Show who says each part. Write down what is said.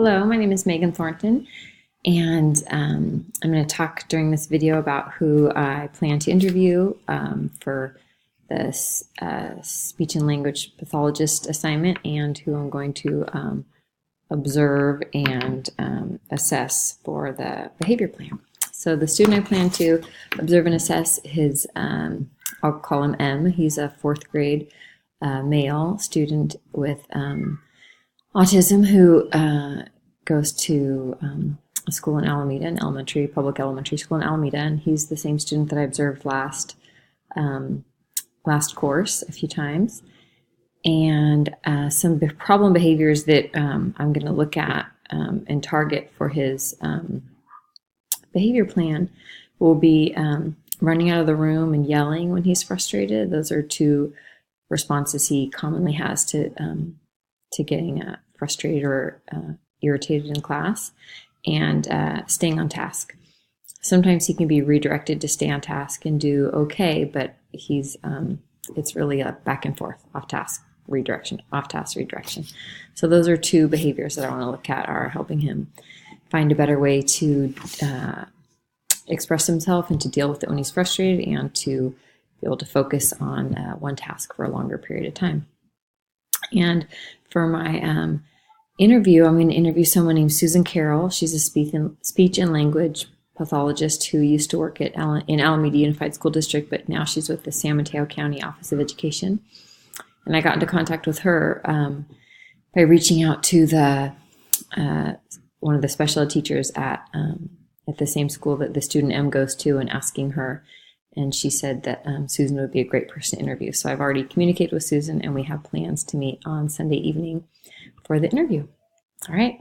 Speaker 1: Hello, my name is Megan Thornton, and I'm going to talk during this video about who I plan to interview for this speech and language pathologist assignment and who I'm going to observe and assess for the behavior plan. So the student I plan to observe and assess is, I'll call him M. He's a fourth grade male student with autism who goes to a school in Alameda, an public elementary school in Alameda, and he's the same student that I observed last course a few times. And some problem behaviors that I'm going to look at and target for his behavior plan will be running out of the room and yelling when he's frustrated. Those are two responses he commonly has to getting frustrated or irritated in class, and staying on task. Sometimes he can be redirected to stay on task and do okay, but he's it's really a back and forth, off task redirection, off task redirection. So those are two behaviors that I want to look at, are helping him find a better way to express himself and to deal with it when he's frustrated, and to be able to focus on one task for a longer period of time. And for my interview, I'm going to interview someone named Susan Carroll. She's a speech and language pathologist who used to work at in Alameda Unified School District, but now she's with the San Mateo County Office of Education. And I got into contact with her by reaching out to the one of the special ed teachers at the same school that the student M goes to, and asking her. And she said that Susan would be a great person to interview. So I've already communicated with Susan, and we have plans to meet on Sunday evening for the interview. All right.